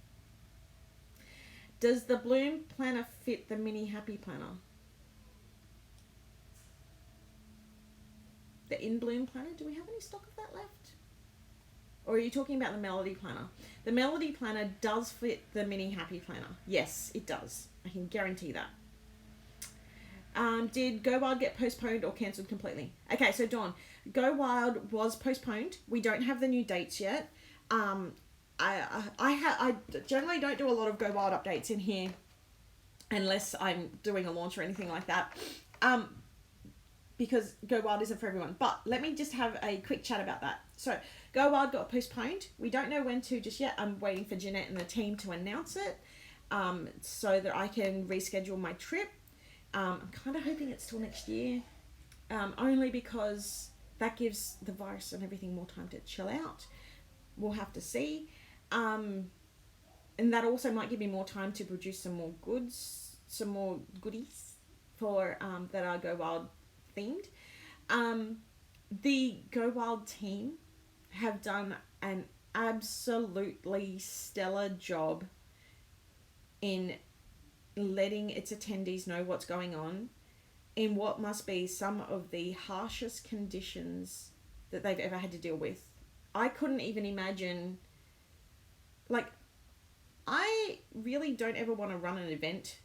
Does the Bloom planner fit the mini Happy planner? The In Bloom planner, do we have any stock of that left? Or are you talking about the Melody planner? The Melody planner does fit the mini Happy planner. Yes, it does. I can guarantee that. Did Go Wild get postponed or cancelled completely? Okay, so Dawn, Go Wild was postponed. We don't have the new dates yet. I generally don't do a lot of Go Wild updates in here unless I'm doing a launch or anything like that. Because Go Wild isn't for everyone. But let me just have a quick chat about that. So Go Wild got postponed. We don't know when to just yet. I'm waiting for Jeanette and the team to announce it so that I can reschedule my trip. I'm kind of hoping it's till next year, only because that gives the virus and everything more time to chill out. We'll have to see. And that also might give me more time to produce some more goodies for that are Go Wild themed. The Go Wild team have done an absolutely stellar job in letting its attendees know what's going on in what must be some of the harshest conditions that they've ever had to deal with. I couldn't even imagine, like, I really don't ever want to run an event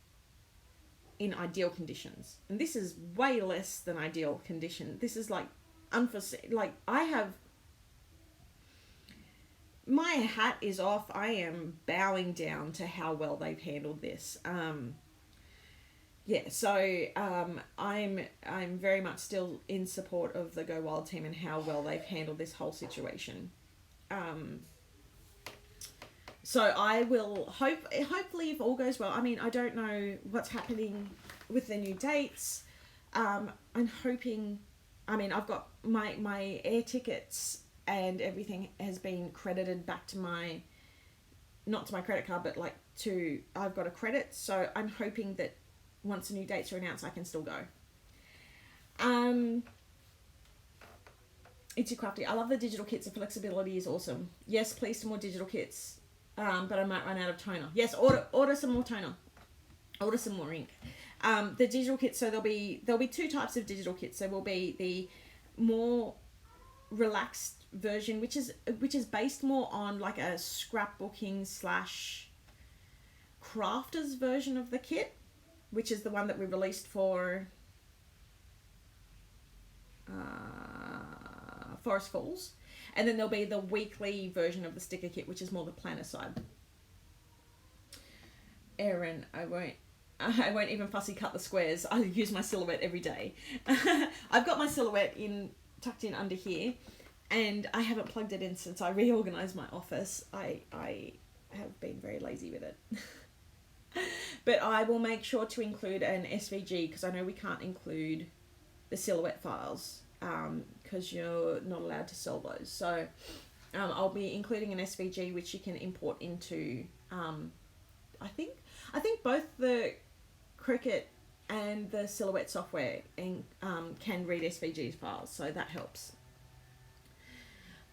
in ideal conditions. And this is way less than ideal condition. This is like unforeseen. Like, my hat is off. I am bowing down to how well they've handled this. I'm very much still in support of the Go Wild team and how well they've handled this whole situation. So I will hopefully, if all goes well. I mean, I don't know what's happening with the new dates. I'm hoping. I mean, I've got my air tickets and everything has been credited back to not to my credit card, but I've got a credit. So I'm hoping that once the new dates are announced, I can still go. It's Too Crafty. I love the digital kits. The flexibility is awesome. Yes, please, some more digital kits. But I might run out of toner. Yes, order some more toner. Order some more ink. The digital kits. So there'll be 2 types of digital kits. There will be the more relaxed version, which is based more on like a scrapbooking / crafters version of the kit, which is the one that we released for Forest Falls. And then there'll be the weekly version of the sticker kit, which is more the planner side. Erin, I won't even fussy cut the squares. I use my silhouette every day. I've got my silhouette tucked in under here, and I haven't plugged it in since I reorganized my office. I have been very lazy with it. But I will make sure to include an SVG, because I know we can't include the silhouette files because you're not allowed to sell those. So I'll be including an SVG which you can import into. I think both the Cricut and the Silhouette software can read SVG files, so that helps.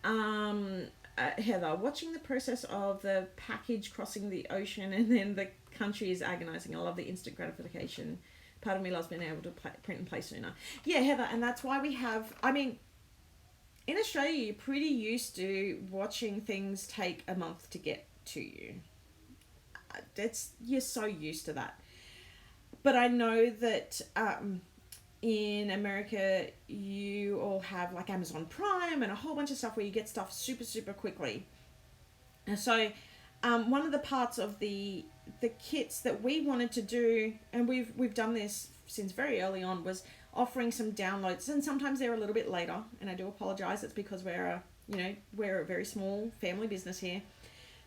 Heather, watching the process of the package crossing the ocean and then the country is agonizing. I love the instant gratification. Part of me loves being able to print and play sooner. Yeah, Heather, and that's why we have, I mean, in Australia, you're pretty used to watching things take a month to get to you. You're so used to that. But I know that in America, you all have like Amazon Prime and a whole bunch of stuff where you get stuff super, super quickly. And so one of the parts of the kits that we wanted to do, and we've done this since very early on, was offering some downloads. And sometimes they're a little bit later, and I do apologize. It's because we're a very small family business here.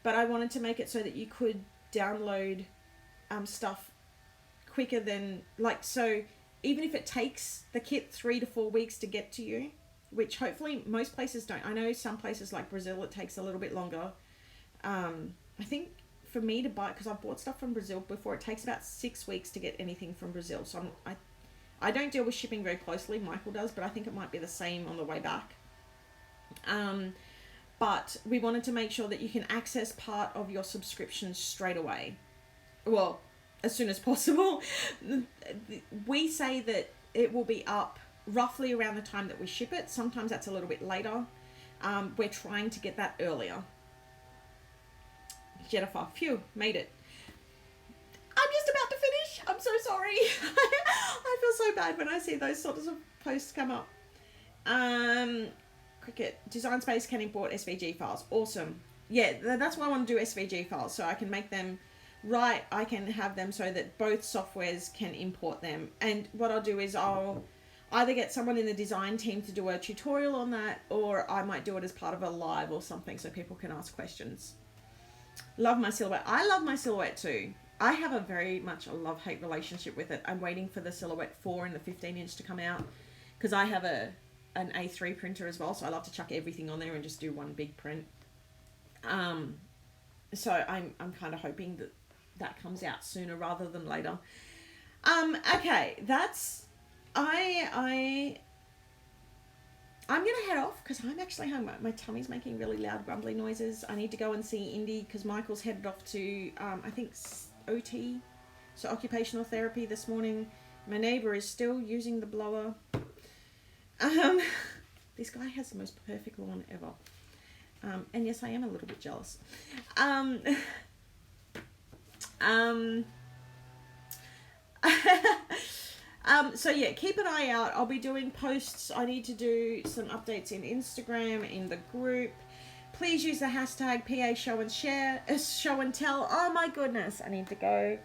But I wanted to make it so that you could download stuff quicker than, like, so even if it takes the kit 3 to 4 weeks to get to you, which hopefully most places don't. I know some places like Brazil, it takes a little bit longer. I think for me to buy, because I've bought stuff from Brazil before, it takes about 6 weeks to get anything from Brazil. So I don't deal with shipping very closely. Michael does, but I think it might be the same on the way back. But we wanted to make sure that you can access part of your subscription straight away. Well, as soon as possible. We say that it will be up roughly around the time that we ship it. Sometimes that's a little bit later. We're trying to get that earlier. Jennifer, phew, made it. I'm just about to finish. I'm so sorry. I feel so bad when I see those sorts of posts come up. Cricut, Design Space can import SVG files. Awesome. Yeah, that's why I want to do SVG files, so I can make them right. I can have them so that both softwares can import them. And what I'll do is I'll either get someone in the design team to do a tutorial on that, or I might do it as part of a live or something so people can ask questions. Love my Silhouette. I love my Silhouette too. I have a very much a love-hate relationship with it. I'm waiting for the Silhouette 4 and the 15-inch to come out because I have an A3 printer as well, so I love to chuck everything on there and just do one big print. So I'm kind of hoping that comes out sooner rather than later. Okay, that's I'm gonna head off because I'm actually home. My tummy's making really loud grumbly noises. I need to go and see Indy because Michael's headed off to I think OT, so occupational therapy this morning. My neighbour is still using the blower. This guy has the most perfect lawn ever. And yes, I am a little bit jealous. So yeah, keep an eye out. I'll be doing posts. I need to do some updates in Instagram, in the group. Please use the hashtag PA show and share, show and tell. Oh my goodness, I need to go.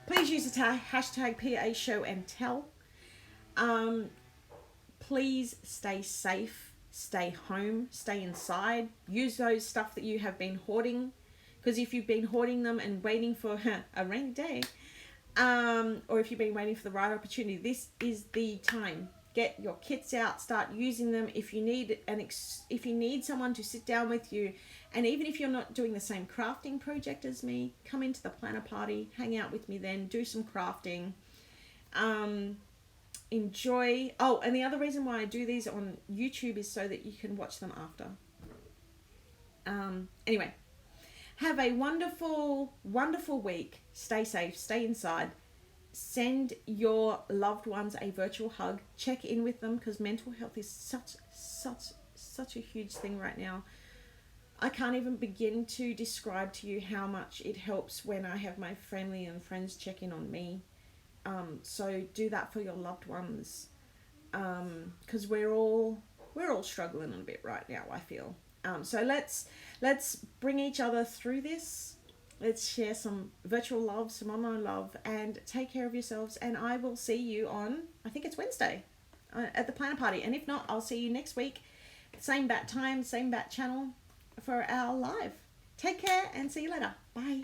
Please use the hashtag PA show and tell. Please stay safe, stay home, stay inside. Use those stuff that you have been hoarding, because if you've been hoarding them and waiting for a rainy day, or if you've been waiting for the right opportunity, this is the time. Get your kits out, start using them. If you need someone to sit down with you, and even if you're not doing the same crafting project as me, come into the planner party, hang out with me then, do some crafting. Enjoy. Oh, and the other reason why I do these on YouTube is so that you can watch them after. Anyway, have a wonderful, wonderful week. Stay safe, stay inside. Send your loved ones a virtual hug. Check in with them, because mental health is such a huge thing right now. I can't even begin to describe to you how much it helps when I have my family and friends check in on me. So do that for your loved ones, because we're all struggling a bit right now, I feel. So let's bring each other through this. Let's share some virtual love, some online love, and take care of yourselves. And I will see you on, I think it's Wednesday, at the planner party. And if not, I'll see you next week. Same bat time, same bat channel for our live. Take care and see you later. Bye.